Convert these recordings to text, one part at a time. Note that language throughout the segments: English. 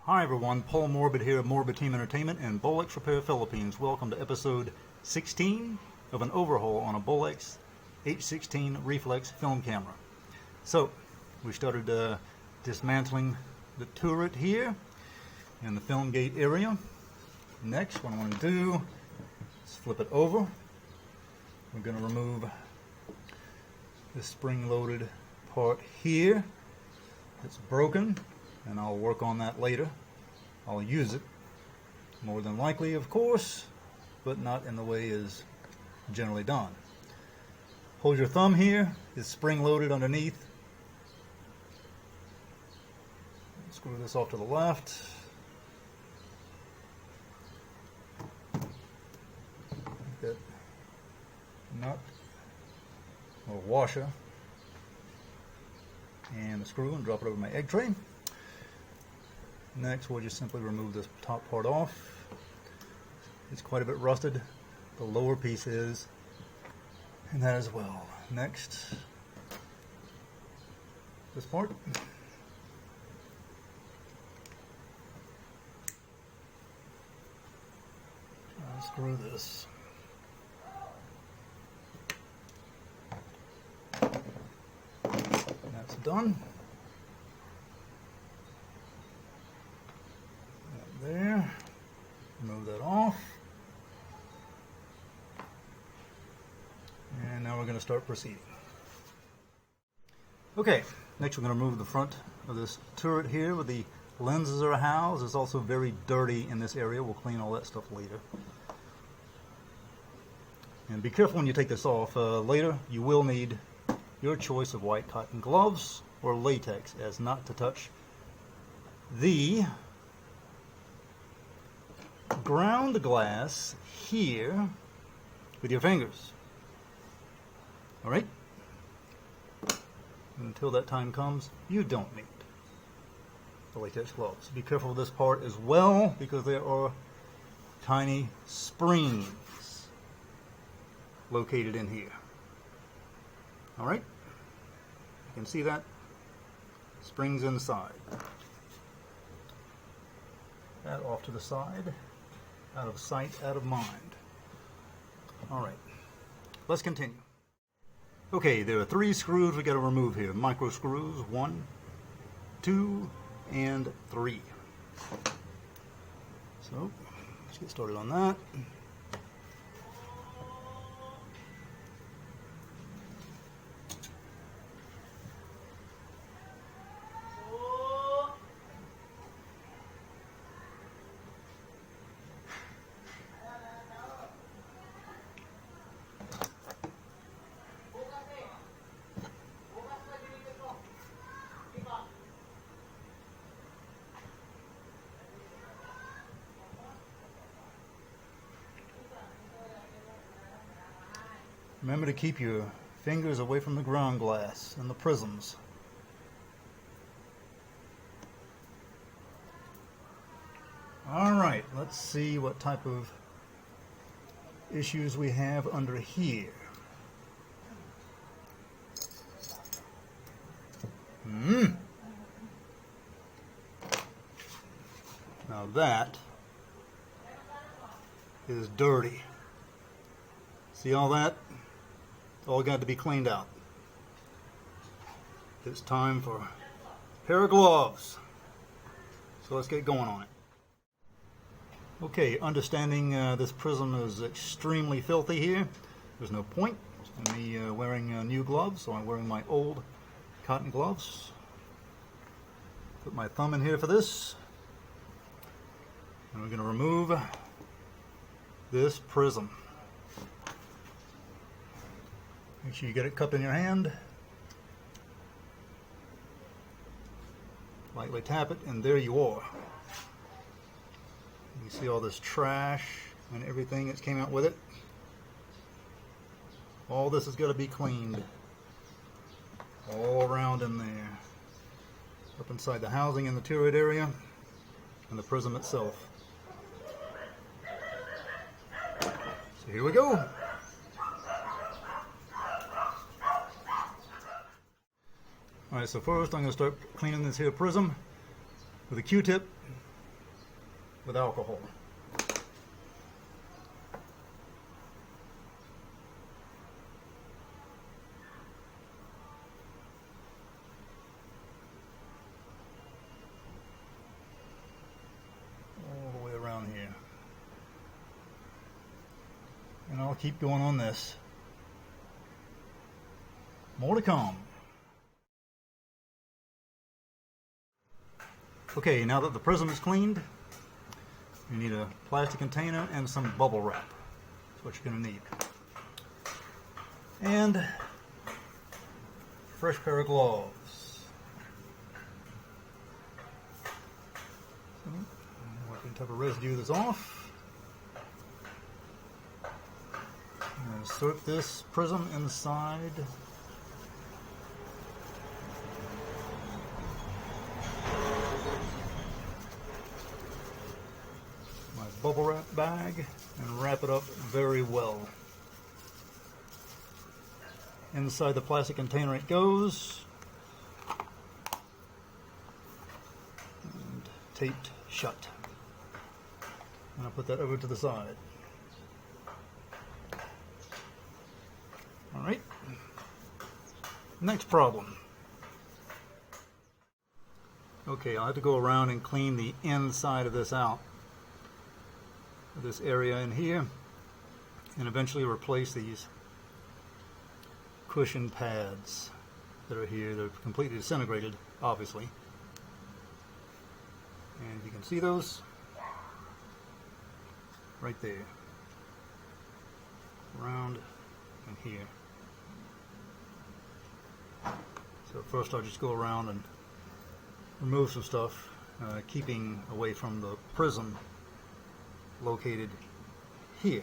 Hi everyone, Paul Morbid here of Morbid Team Entertainment and Bolex Repair Philippines. Welcome to episode 16 of an overhaul on a Bolex H-16 reflex film camera. So, we started dismantling the turret here in the film gate area. Next, what I want to do is flip it over. We're going to remove this spring-loaded part here. It's broken, and I'll work on that later. I'll use it, more than likely, of course, but not in the way is generally done. Hold your thumb here. It's spring-loaded underneath. Screw this off to the left. That nut or washer and the screw and drop it over my egg tray. Next, we'll just simply remove this top part off. It's quite a bit rusted. The lower piece is, and that as well. Next, this part. Unscrew this. That's done. There. Remove that off. And now we're going to start proceeding. Okay, next we're going to remove the front of this turret here where the lenses are housed. It's also very dirty in this area. We'll clean all that stuff later. And be careful when you take this off. Later you will need your choice of white cotton gloves or latex as not to touch the ground glass here with your fingers. Alright? Until that time comes, you don't need the latex gloves. Be careful with this part as well because there are tiny springs located in here. Alright? You can see that? Springs inside. That off to the side. Out of sight, out of mind. Alright. Let's continue. Okay, there are 3 screws we got to remove here. Micro screws. 1, 2, and 3. So, let's get started on that. Remember to keep your fingers away from the ground glass and the prisms. Alright, let's see what type of issues we have under here. Now that is dirty. See all that? It's all got to be cleaned out. It's time for a pair of gloves. So let's get going on it. Okay, understanding this prism is extremely filthy here. There's no point in me wearing new gloves, so I'm wearing my old cotton gloves. Put my thumb in here for this. And we're going to remove this prism. Make sure you get it cupped in your hand. Lightly tap it, and there you are. You see all this trash and everything that came out with it. All this has got to be cleaned. All around in there. Up inside the housing in the turret area and the prism itself. So here we go. Alright, so first I'm going to start cleaning this here prism with a Q-tip with alcohol. All the way around here. And I'll keep going on this. More to come. Okay, now that the prism is cleaned, you need a plastic container and some bubble wrap. That's what you're going to need. And a fresh pair of gloves. So, wipe any type of residue that's off. And insert this prism inside. Bubble wrap bag and wrap it up very well. Inside the plastic container it goes, and taped shut. And I'll put that over to the side. Alright, next problem. Okay, I'll have to go around and clean the inside of this out. This area in here, and eventually replace these cushion pads that are here. They're completely disintegrated, obviously, and you can see those right there, around and here. So first I'll just go around and remove some stuff, keeping away from the prism located here,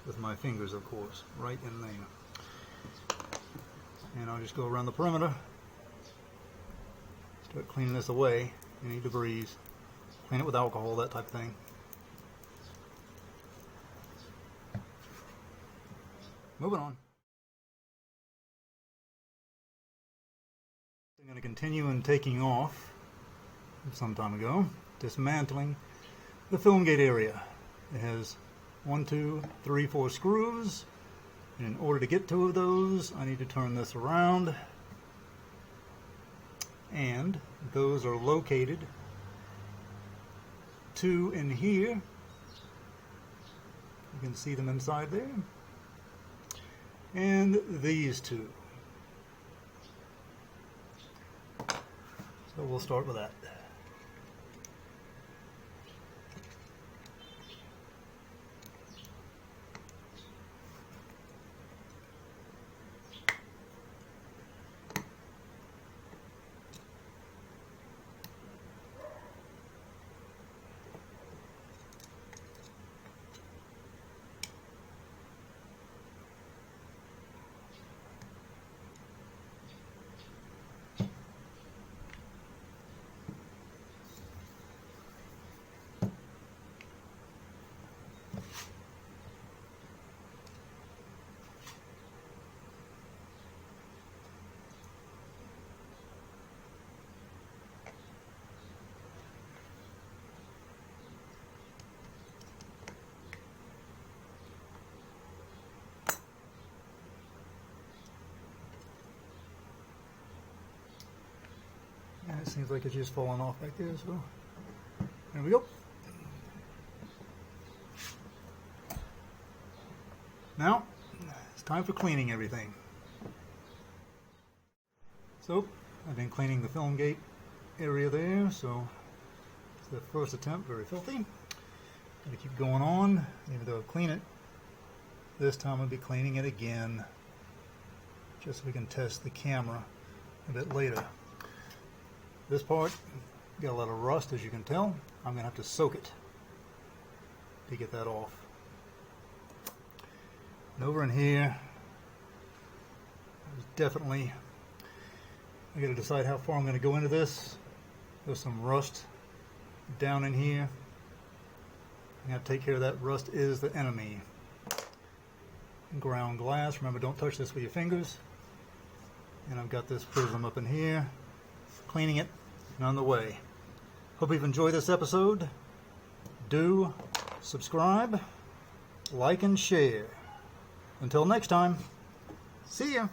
with my fingers, of course, right in there. And I'll just go around the perimeter, start cleaning this away, any debris, clean it with alcohol, that type of thing. Moving on. I'm going to continue in taking off, some time ago, dismantling the film gate area. It has 1, 2, 3, 4 screws, and in order to get 2 of those I need to turn this around, and those are located 2 in here. You can see them inside there, and these 2. So we'll start with that. It seems like it's just falling off right there, so there we go. Now, it's time for cleaning everything. So, I've been cleaning the film gate area there, so it's the first attempt, very filthy. Gotta keep going on, even though I've cleaned it. This time I'll be cleaning it again, just so we can test the camera a bit later. This part got a lot of rust, as you can tell. I'm going to have to soak it to get that off. And over in here, there's definitely, I got to decide how far I'm going to go into this. There's some rust down in here. I got to take care of that. Rust is the enemy. Ground glass. Remember, don't touch this with your fingers. And I've got this prism up in here. Cleaning it and on the way. Hope you've enjoyed this episode. Do subscribe, like, and share. Until next time, see ya.